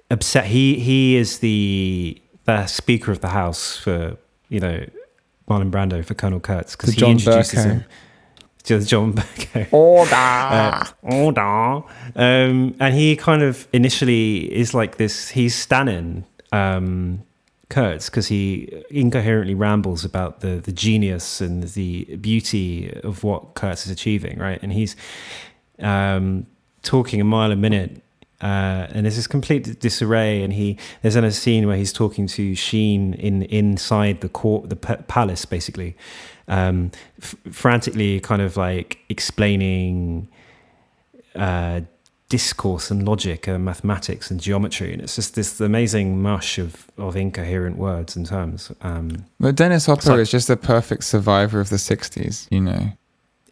upset. He is the Speaker of the House for, you know, Marlon Brando, for Colonel Kurtz, because he introduces him. John Burko. Order. And he kind of initially is like this, he's stanning Kurtz because he incoherently rambles about the genius and the beauty of what Kurtz is achieving, right? And he's talking a mile a minute, and there's this complete disarray, and there's a scene where he's talking to Sheen inside the court, the palace, basically. Frantically kind of like explaining discourse and logic and mathematics and geometry, and it's just this amazing mush of incoherent words and terms. But Dennis Hopper is just a perfect survivor of the 60s, you know.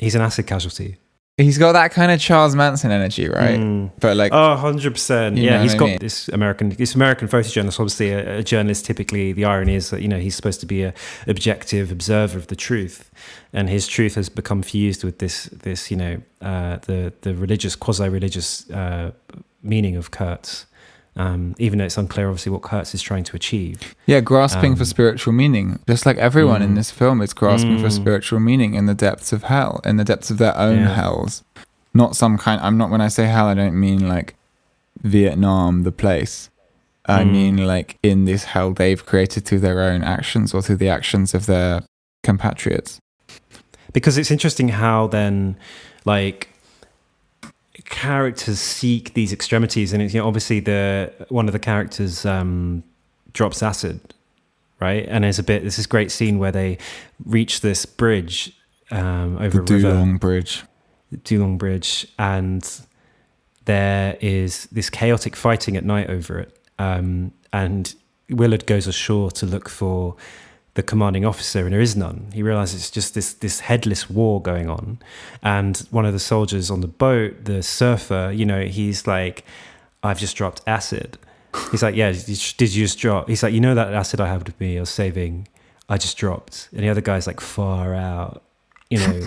He's an acid casualty. He's got that kind of Charles Manson energy, right? But like, 100%. Yeah, he's got this American photojournalist. Obviously, a journalist. Typically, the irony is that, you know, he's supposed to be an objective observer of the truth, and his truth has become fused with this you know, the religious, quasi-religious meaning of Kurtz. Even though it's unclear, obviously, what Kurtz is trying to achieve. Yeah, grasping for spiritual meaning. Just like everyone in this film is grasping for spiritual meaning in the depths of hell, in the depths of their own hells. Not some kind... when I say hell, I don't mean like Vietnam, the place. I mean like in this hell they've created through their own actions or through the actions of their compatriots. Because it's interesting how then, like... characters seek these extremities, and it's, you know, obviously one of the characters drops acid, right? And there's this great scene where they reach this bridge over a river, Dulong Bridge, and there is this chaotic fighting at night over it, and and Willard goes ashore to look for the commanding officer, and there is none. He realizes it's just this headless war going on. And one of the soldiers on the boat, the surfer, he's like, I've just dropped acid. He's like, yeah, did you just drop? He's like, that acid I had with me, I was saving, I just dropped. And the other guy's like, far out.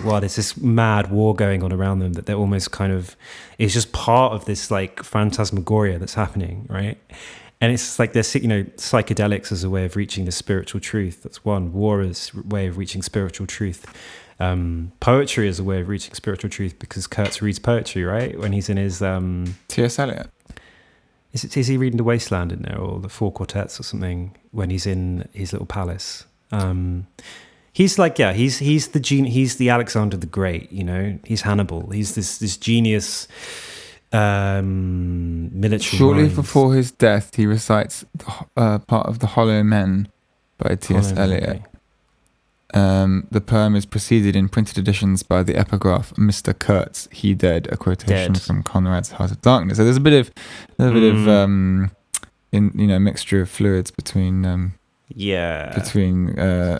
While there's this mad war going on around them, that they're almost kind of, it's just part of this like phantasmagoria that's happening, right? And it's like there's, psychedelics as a way of reaching the spiritual truth. That's one. War is a way of reaching spiritual truth. Poetry is a way of reaching spiritual truth, because Kurtz reads poetry, right? When he's in his... T.S. Eliot. Is he reading The Wasteland in there, or the Four Quartets or something, when he's in his little palace? He's like, he's the Alexander the Great, he's Hannibal. He's this genius... military. Shortly minds. before his death, he recites part of The Hollow Men by T.S. Eliot. The poem is preceded in printed editions by the epigraph "Mr. Kurtz, he dead," a quotation from Conrad's Heart of Darkness. So there's a bit of mixture of fluids between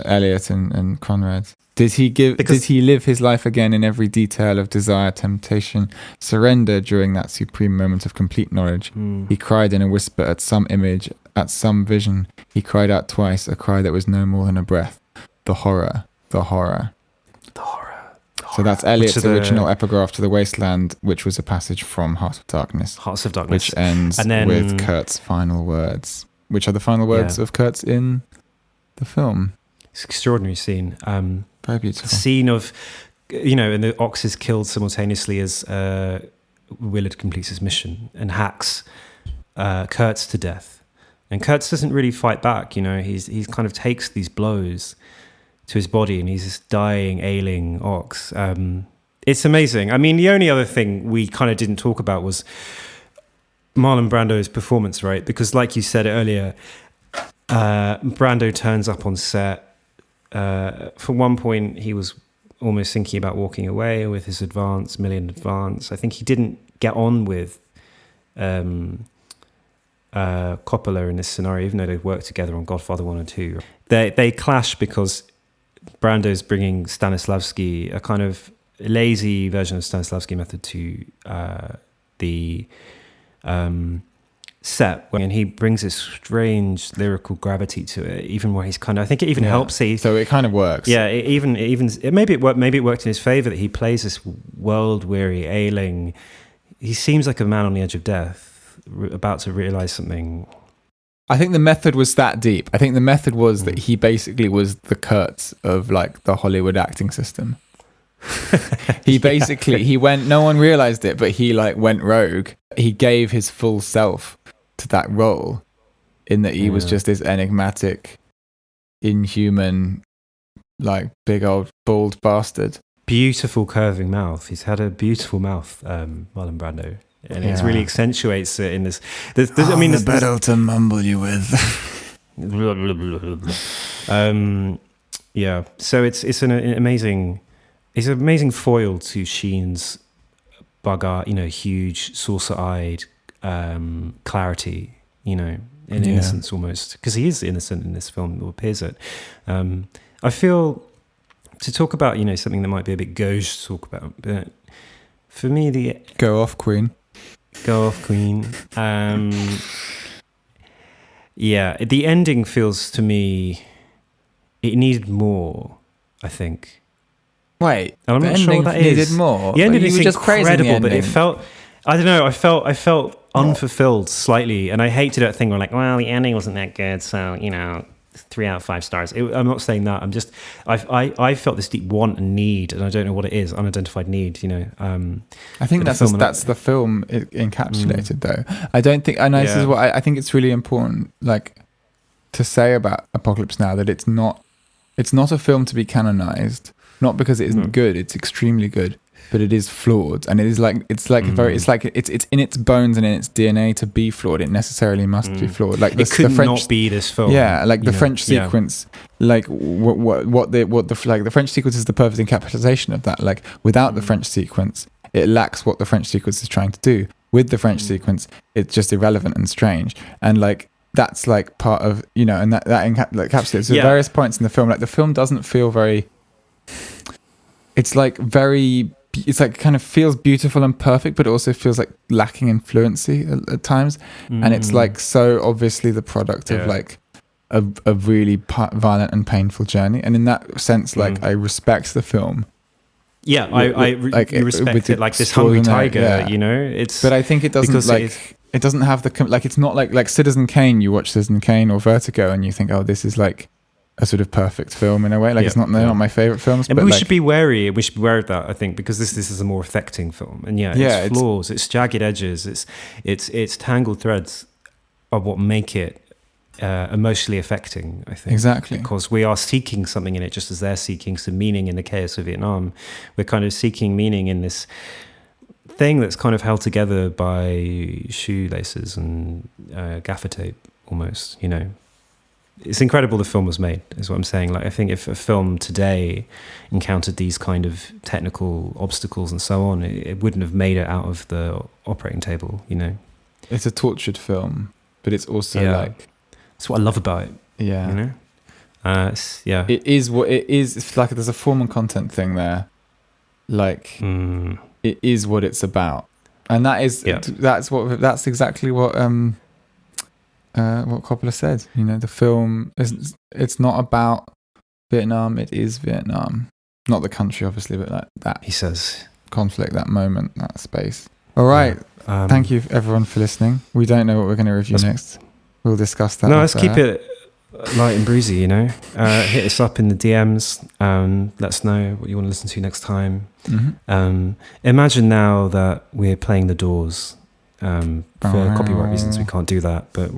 Eliot and Conrad. Did he live his life again in every detail of desire, temptation, surrender during that supreme moment of complete knowledge? He cried in a whisper at some image, at some vision. He cried out twice, a cry that was no more than a breath. The horror, the horror. The horror. So that's Eliot's original epigraph to The Wasteland, which was a passage from Heart of Darkness. Hearts of Darkness. Which ends with Kurtz's final words. Which are the final words of Kurtz in the film. It's an extraordinary scene. Very beautiful. Scene of, and the ox is killed simultaneously as Willard completes his mission and hacks Kurtz to death. And Kurtz doesn't really fight back, he's kind of takes these blows to his body, and he's this dying, ailing ox. It's amazing. I mean, the only other thing we kind of didn't talk about was Marlon Brando's performance, right? Because like you said earlier, Brando turns up on set. For one point, he was almost thinking about walking away with his million advance. I think he didn't get on with Coppola in this scenario, even though they'd worked together on Godfather 1 and 2. They clash because Brando's bringing Stanislavski, a kind of lazy version of Stanislavski method, to the set, and he brings this strange lyrical gravity to it, even where he's kind of, I think it even helps. So it kind of works. Yeah, maybe it worked in his favor that he plays this world-weary, ailing. He seems like a man on the edge of death, about to realize something. I think the method was that deep. I think the method was that he basically was the Kurtz of like the Hollywood acting system. He basically he went. No one realized it, but he like went rogue. He gave his full self to that role, in that he was just this enigmatic, inhuman, like big old bald bastard. Beautiful curving mouth. He's had a beautiful mouth, Marlon Brando, and it really accentuates it in this. I mean, the battle to mumble you with. So it's an amazing. It's an amazing foil to Sheen's bug-eyed, huge, saucer-eyed clarity, and innocence almost. Because he is innocent in this film, or appears it. I feel, to talk about, something that might be a bit gauche to talk about, but for me, Go off, Queen. The ending feels to me, it needed more, I think. Wait, and I'm not sure what that is. Needed more. The ending is just incredible, but it felt, I don't know, I felt unfulfilled slightly, and I hated that thing where like, well, the ending wasn't that good, so 3 out of 5 stars. I'm not saying that. I'm just, I felt this deep want and need, and I don't know what it is, unidentified need. I think that's the film encapsulated, though. I don't think, and this is what I think it's really important, like, to say about Apocalypse Now, that it's not a film to be canonized. Not because it isn't good; it's extremely good, but it is flawed, and it's in its bones and in its DNA to be flawed. It necessarily must be flawed. Like it could not be this film. Yeah, like the French sequence, like what the French sequence is the perfect encapsulation of that. Like without the French sequence, it lacks what the French sequence is trying to do. With the French sequence, it's just irrelevant and strange. And like that's like part of, you know, and that encapsulates so various points in the film. Like the film doesn't feel very, it's like kind of feels beautiful and perfect, but it also feels like lacking in fluency at times. And it's like so obviously the product of like a really violent and painful journey. And in that sense, like I respect the film. Yeah, I respect it like this hungry tiger, you know. But I think it doesn't like it doesn't have the like it's not like Citizen Kane. You watch Citizen Kane or Vertigo and you think, oh, this is like a sort of perfect film in a way. Like it's not they're not my favorite films. But we should be wary. We should be wary of that, I think, because this is a more affecting film. And it's flaws, it's jagged edges, it's tangled threads of what make it emotionally affecting, I think. Exactly. Because we are seeking something in it just as they're seeking some meaning in the chaos of Vietnam. We're kind of seeking meaning in this thing that's kind of held together by shoelaces and gaffer tape almost, you know. It's incredible the film was made, is what I'm saying. Like, I think if a film today encountered these kind of technical obstacles and so on, it wouldn't have made it out of the operating table, you know. It's a tortured film, but it's also like... That's what I love about it. Yeah. You know? It is what it is. It's like there's a form and content thing there. Like, it is what it's about. And that is, that's exactly what Coppola said. You know, the film it's not about Vietnam, it is Vietnam. Not the country, obviously, but like that. He says. Conflict, that moment, that space. All right. Thank you, everyone, for listening. We don't know what we're going to review next. We'll discuss that. No, let's keep it light and breezy, you know. Hit us up in the DMs. Let us know what you want to listen to next time. Mm-hmm. Imagine now that we're playing The Doors. For copyright reasons, we can't do that. But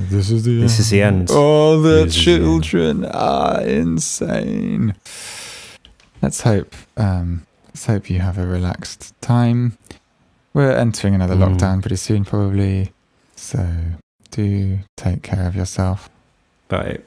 this is the end. All the children are insane. Let's hope you have a relaxed time. We're entering another lockdown pretty soon, probably. So do take care of yourself. Bye.